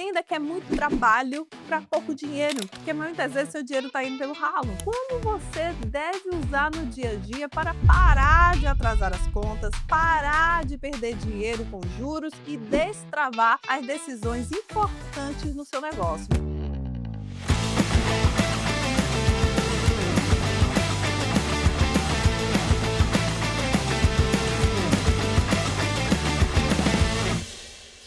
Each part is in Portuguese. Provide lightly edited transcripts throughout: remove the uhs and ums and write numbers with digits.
Entenda que é muito trabalho para pouco dinheiro, porque muitas vezes seu dinheiro está indo pelo ralo. Como você deve usar no dia a dia para parar de atrasar as contas, parar de perder dinheiro com juros e destravar as decisões importantes no seu negócio.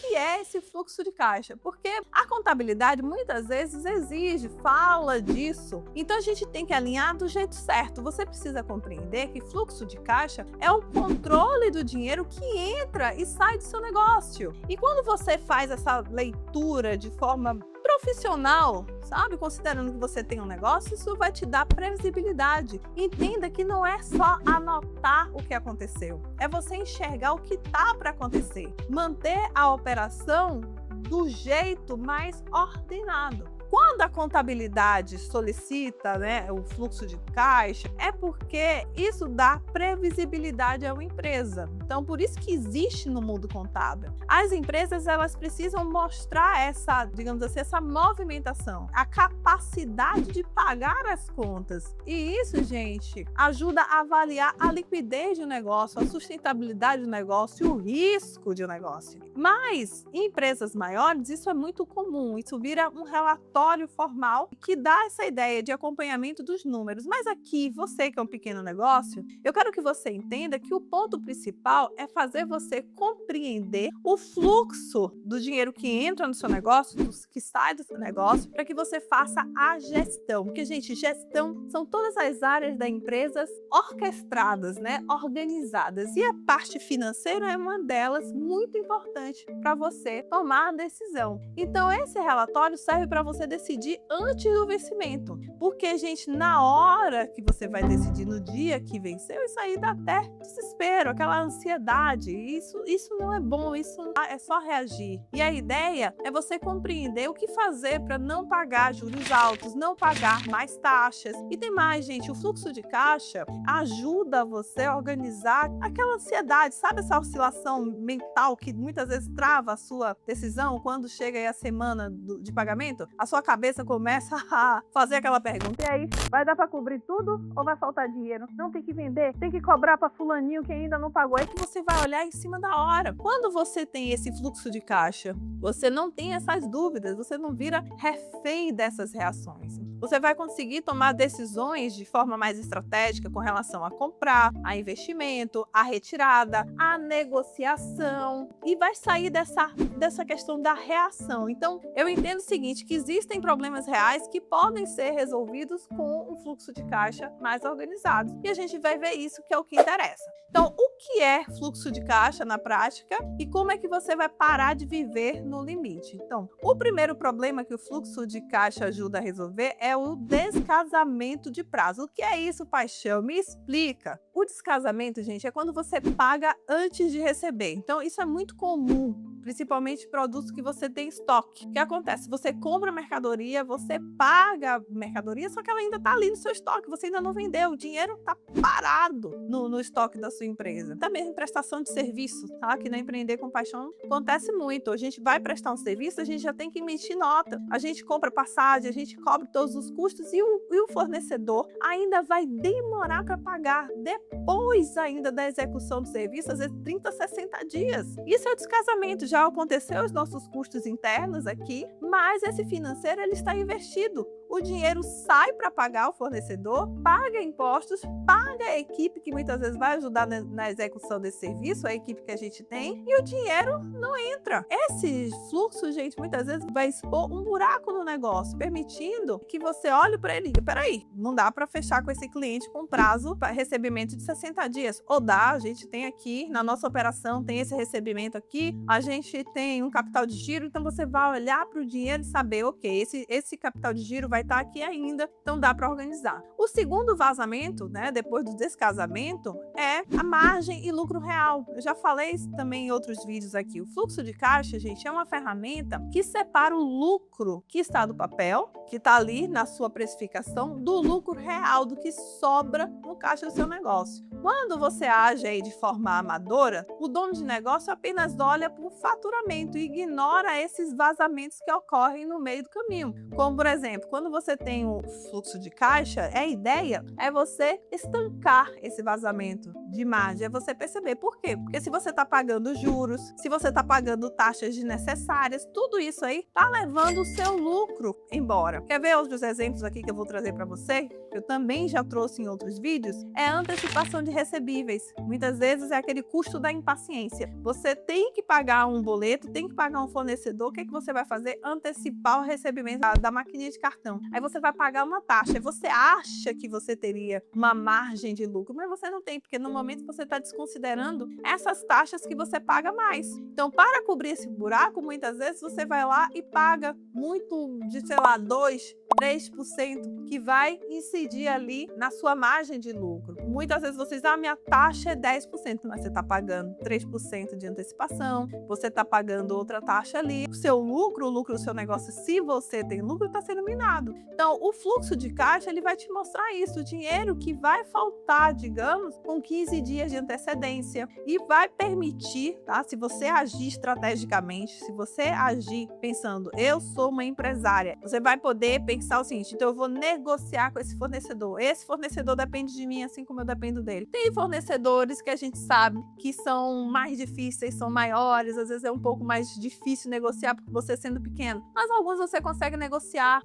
Que é esse fluxo de caixa? Porque a contabilidade muitas vezes exige, fala disso. Então a gente tem que alinhar do jeito certo. Você precisa compreender que fluxo de caixa é o controle do dinheiro que entra e sai do seu negócio. E quando você faz essa leitura de forma profissional, sabe? Considerando que você tem um negócio, isso vai te dar previsibilidade. Entenda que não é só anotar o que aconteceu, é você enxergar o que está para acontecer, manter a operação do jeito mais ordenado. Quando a contabilidade solicita, o fluxo de caixa, é porque isso dá previsibilidade a uma empresa. Então, por isso que existe no mundo contábil. As empresas, elas precisam mostrar essa, digamos assim, essa movimentação, a capacidade de pagar as contas. E isso, gente, ajuda a avaliar a liquidez de um negócio, a sustentabilidade do negócio, o risco de um negócio. Mas, em empresas maiores, isso é muito comum, isso vira um relatório formal que dá essa ideia de acompanhamento dos números. Mas aqui, você que é um pequeno negócio, eu quero que você entenda que o ponto principal é fazer você compreender o fluxo do dinheiro que entra no seu negócio, que sai do seu negócio, para que você faça a gestão. Porque, gente, gestão são todas as áreas da empresa orquestradas, organizadas. E a parte financeira é uma delas muito importante para você tomar a decisão. Então, esse relatório serve para você decidir antes do vencimento. Porque, gente, na hora que você vai decidir, no dia que venceu, isso aí dá até desespero, aquela ansiedade. Isso não é bom, isso é só reagir. E a ideia é você compreender o que fazer para não pagar juros altos, não pagar mais taxas. E tem mais, gente, o fluxo de caixa ajuda você a organizar aquela ansiedade, sabe essa oscilação mental que muitas vezes trava a sua decisão quando chega aí a semana de pagamento? A sua cabeça começa a fazer aquela pergunta: e aí, vai dar para cobrir tudo ou vai faltar dinheiro? Não, tem que vender, tem que cobrar para fulaninho que ainda não pagou. É que você vai olhar em cima da hora. Quando você tem esse fluxo de caixa, você não tem essas dúvidas, você não vira refém dessas reações. Você vai conseguir tomar decisões de forma mais estratégica com relação a comprar, a investimento, a retirada, a negociação e vai sair dessa questão da reação. Então, eu entendo o seguinte, que existem problemas reais que podem ser resolvidos com um fluxo de caixa mais organizado. E a gente vai ver isso, que é o que interessa. Então, o que é fluxo de caixa na prática e como é que você vai parar de viver no limite? Então, o primeiro problema que o fluxo de caixa ajuda a resolver é o descasamento de prazo. O que é isso, paixão? Me explica. O descasamento, gente, é quando você paga antes de receber. Então, isso é muito comum, principalmente produtos que você tem estoque. O que acontece? Você compra mercadoria, você paga a mercadoria, só que ela ainda está ali no seu estoque, você ainda não vendeu, o dinheiro está parado no estoque da sua empresa. Também em prestação de serviço, tá? Que na Empreender com Paixão acontece muito. A gente vai prestar um serviço, a gente já tem que emitir nota, a gente compra passagem, a gente cobre todos os custos e o fornecedor ainda vai demorar para pagar depois ainda da execução do serviço, às vezes 30, 60 dias. Isso é o descasamento. Já aconteceu os nossos custos internos aqui, mas esse financeiro ele está investido. O dinheiro sai para pagar o fornecedor, paga impostos, paga a equipe que muitas vezes vai ajudar na execução desse serviço, a equipe que a gente tem, e o dinheiro não entra. Esse fluxo, gente, muitas vezes vai expor um buraco no negócio, permitindo que você olhe para ele e diga: peraí, não dá para fechar com esse cliente com prazo para recebimento de 60 dias. Ou dá, a gente tem aqui, na nossa operação, tem esse recebimento aqui, a gente tem um capital de giro, então você vai olhar para o dinheiro e saber, ok, esse capital de giro vai vai estar aqui ainda, então dá para organizar. O segundo vazamento, né, depois do descasamento, é a margem e lucro real. Eu já falei isso também em outros vídeos aqui. O fluxo de caixa, gente, é uma ferramenta que separa o lucro que está no papel, que está ali na sua precificação, do lucro real, do que sobra no caixa do seu negócio. Quando você age aí de forma amadora, o dono de negócio apenas olha para o faturamento e ignora esses vazamentos que ocorrem no meio do caminho. Como, por exemplo, quando você tem o fluxo de caixa, a ideia é você estancar esse vazamento de margem, é você perceber por quê? Porque se você está pagando juros, se você está pagando taxas desnecessárias, tudo isso aí está levando o seu lucro embora. Quer ver outros exemplos aqui que eu vou trazer para você? Eu também já trouxe em outros vídeos, é a antecipação de recebíveis. Muitas vezes é aquele custo da impaciência. Você tem que pagar um boleto, tem que pagar um fornecedor, o que é que você vai fazer? Antecipar o recebimento da maquininha de cartão. Aí você vai pagar uma taxa, e você acha que você teria uma margem de lucro, mas você não tem, porque no momento você está desconsiderando essas taxas que você paga mais. Então, para cobrir esse buraco, muitas vezes você vai lá e paga muito de, sei lá, 2%, 3%, que vai incidir ali na sua margem de lucro. Muitas vezes vocês, minha taxa é 10%, mas você está pagando 3% de antecipação, você está pagando outra taxa ali. O seu lucro, o lucro do seu negócio, se você tem lucro, está sendo minado. Então, o fluxo de caixa, ele vai te mostrar isso, o dinheiro que vai faltar, digamos, com 15 dias de antecedência, e vai permitir, tá? Se você agir estrategicamente, se você agir pensando, eu sou uma empresária, você vai poder pensar o seguinte, então eu vou negociar com esse fornecedor depende de mim assim como eu dependo dele. Tem fornecedores que a gente sabe que são mais difíceis, são maiores, às vezes é um pouco mais difícil negociar porque você sendo pequeno, mas alguns você consegue negociar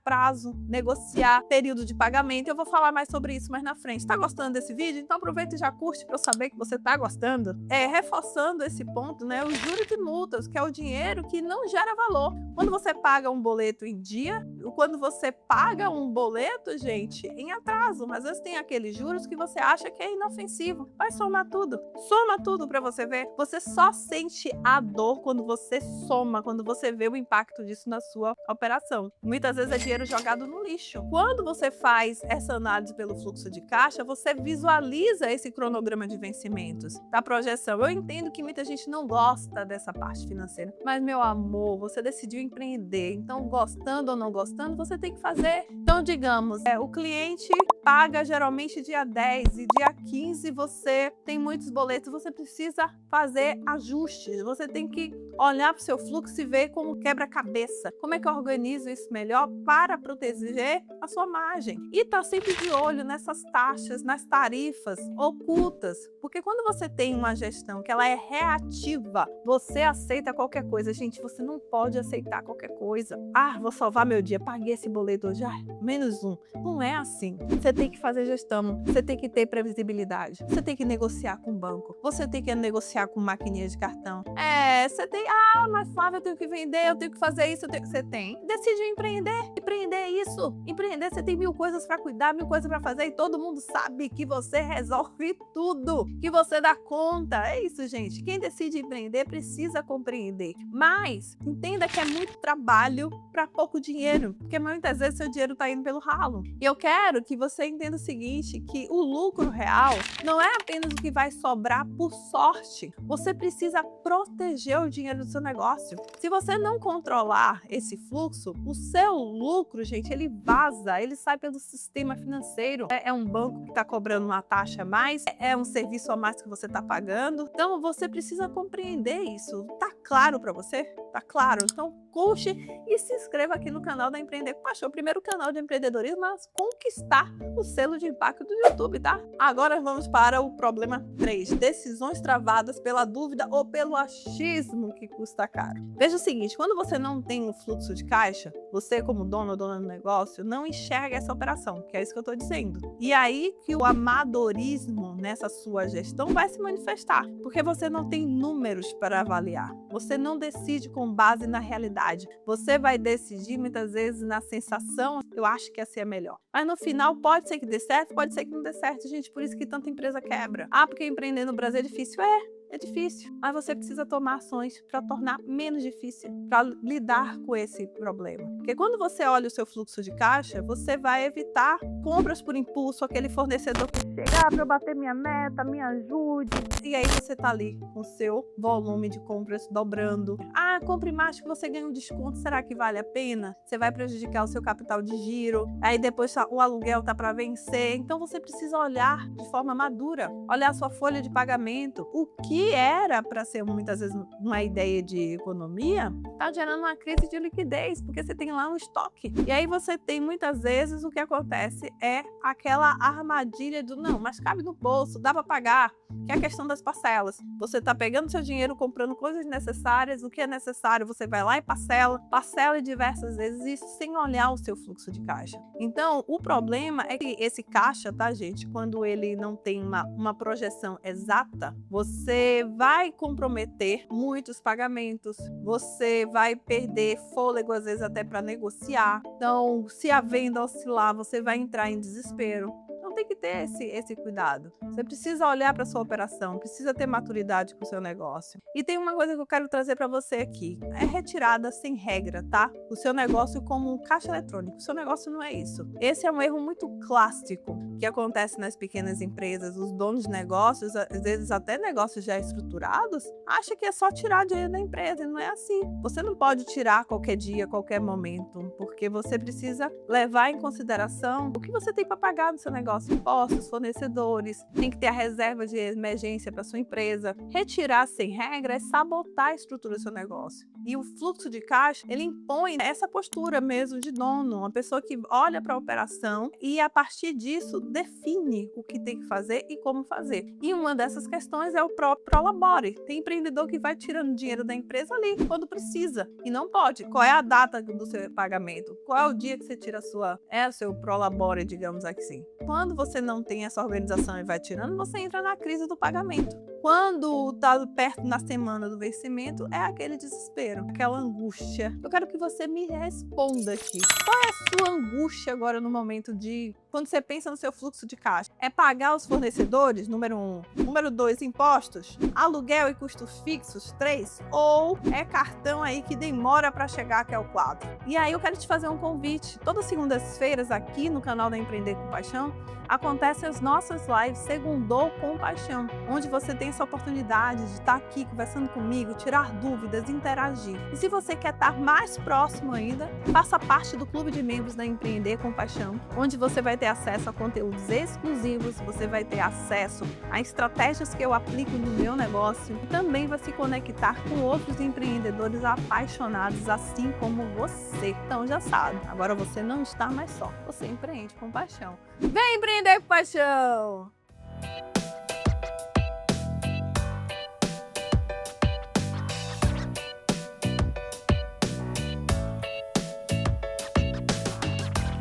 prazo, negociar período de pagamento. Eu vou falar mais sobre isso mais na frente. Tá gostando desse vídeo? Então aproveita e já curte para eu saber que você tá gostando. Reforçando esse ponto, né, os juros e multas, que é o dinheiro que não gera valor. Quando você paga um boleto em dia, quando você paga um boleto, gente, em atraso, mas às vezes tem aqueles juros que você acha que é inofensivo. Vai somar tudo. Soma tudo para você ver. Você só sente a dor quando você soma, quando você vê o impacto disso na sua operação. Muitas vezes é dinheiro jogado no lixo. Quando você faz essa análise pelo fluxo de caixa, você visualiza esse cronograma de vencimentos, da projeção. Eu entendo que muita gente não gosta dessa parte financeira, mas, meu amor, você decidiu empreender, então, gostando ou não gostando, você tem que fazer. Então, digamos, o cliente paga geralmente dia 10 e dia 15 você tem muitos boletos, você precisa fazer ajustes, você tem que olhar para o seu fluxo e ver como quebra-cabeça, como é que eu organizo isso melhor para proteger a sua margem. E tá sempre de olho nessas taxas, nas tarifas ocultas, porque quando você tem uma gestão que ela é reativa, você aceita qualquer coisa. Gente, você não pode aceitar qualquer coisa. Vou salvar meu dia, paguei esse boleto hoje, menos um. Não é assim. Você tem que fazer gestão, você tem que ter previsibilidade, você tem que negociar com o banco, você tem que negociar com maquininha de cartão. Você tem, mas Flávia, eu tenho que vender, eu tenho que fazer isso, você tem. Decidiu empreender é isso. Empreender, você tem 1000 coisas para cuidar, 1000 coisas para fazer, e todo mundo sabe que você resolve tudo, que você dá conta. É isso, gente. Quem decide empreender precisa compreender. Mas entenda que é muito trabalho para pouco dinheiro, porque muitas vezes seu dinheiro está indo pelo ralo. E eu quero que você entenda o seguinte, que o lucro real não é apenas o que vai sobrar por sorte. Você precisa proteger o dinheiro do seu negócio. Se você não controlar esse fluxo, o seu lucro, gente, ele vaza, ele sai pelo sistema financeiro. É um banco que está cobrando uma taxa a mais, é um serviço a mais que você está pagando. Então, você precisa compreender isso. Tá claro para você? Tá claro? Então, curte e se inscreva aqui no canal da Empreender com Paixão, o primeiro canal de empreendedorismo a conquistar o selo de impacto do YouTube, tá? Agora vamos para o problema 3. Decisões travadas pela dúvida ou pelo achismo que custa caro. Veja o seguinte, quando você não tem um fluxo de caixa, você como dono ou dona do negócio não enxerga essa operação, que é isso que eu estou dizendo. E aí que o amadorismo nessa sua gestão vai se manifestar, porque você não tem números para avaliar. Você não decide com base na realidade. Você vai decidir muitas vezes na sensação, eu acho que assim é melhor. Mas no final pode ser que dê certo, pode ser que não dê certo, gente, por isso que tanta empresa quebra. Porque empreender no Brasil é difícil. É difícil, mas você precisa tomar ações para tornar menos difícil, para lidar com esse problema. Porque quando você olha o seu fluxo de caixa, você vai evitar compras por impulso, aquele fornecedor que chega para eu bater minha meta, me ajude. E aí você tá ali com o seu volume de compras dobrando. Ah, compre mais que você ganha um desconto, será que vale a pena? Você vai prejudicar o seu capital de giro, aí depois o aluguel tá para vencer. Então você precisa olhar de forma madura, olhar a sua folha de pagamento. O que era para ser muitas vezes uma ideia de economia, tá gerando uma crise de liquidez, porque você tem lá um estoque. E aí você tem muitas vezes o que acontece é aquela armadilha do não, mas cabe no bolso, dá para pagar, que é a questão das parcelas. Você está pegando seu dinheiro, comprando coisas necessárias, o que é necessário, você vai lá e parcela diversas vezes, isso sem olhar o seu fluxo de caixa. Então, o problema é que esse caixa, tá, gente, quando ele não tem uma projeção exata, você vai comprometer muitos pagamentos, você vai perder fôlego, às vezes até para negociar. Então, se a venda oscilar, você vai entrar em desespero. Então tem que ter esse cuidado. Você precisa olhar para a sua operação, precisa ter maturidade com o seu negócio. E tem uma coisa que eu quero trazer para você aqui. É retirada sem regra, tá? O seu negócio como um caixa eletrônico. O seu negócio não é isso. Esse é um erro muito clássico que acontece nas pequenas empresas. Os donos de negócios, às vezes até negócios já estruturados, acham que é só tirar dinheiro da empresa. E não é assim. Você não pode tirar qualquer dia, qualquer momento, porque você precisa levar em consideração o que você tem para pagar no seu negócio. Impostos, fornecedores, tem que ter a reserva de emergência para sua empresa. Retirar sem regra é sabotar a estrutura do seu negócio. E o fluxo de caixa, ele impõe essa postura mesmo de dono, uma pessoa que olha para a operação e a partir disso define o que tem que fazer e como fazer. E uma dessas questões é o próprio prolabore. Tem empreendedor que vai tirando dinheiro da empresa ali quando precisa e não pode. Qual é a data do seu pagamento? Qual é o dia que você tira o seu prolabore, digamos assim? Quando você não tem essa organização e vai tirando, você entra na crise do pagamento. Quando está perto na semana do vencimento, é aquele desespero, aquela angústia. Eu quero que você me responda aqui. Qual é a sua angústia agora no momento de... Quando você pensa no seu fluxo de caixa? É pagar os fornecedores, número 1. Número 2, impostos. Aluguel e custos fixos, 3. Ou é cartão aí que demora para chegar, que é o 4. E aí eu quero te fazer um convite. Todas segundas-feiras aqui no canal da Empreender com Paixão, acontecem as nossas lives Segundou com Paixão, onde você tem essa oportunidade de estar aqui conversando comigo, tirar dúvidas, interagir. E se você quer estar mais próximo ainda, faça parte do clube de membros da Empreender com Paixão, onde você vai ter acesso a conteúdos exclusivos, você vai ter acesso a estratégias que eu aplico no meu negócio e também vai se conectar com outros empreendedores apaixonados assim como você. Então já sabe, agora você não está mais só, você empreende com paixão. Vem empreender com paixão!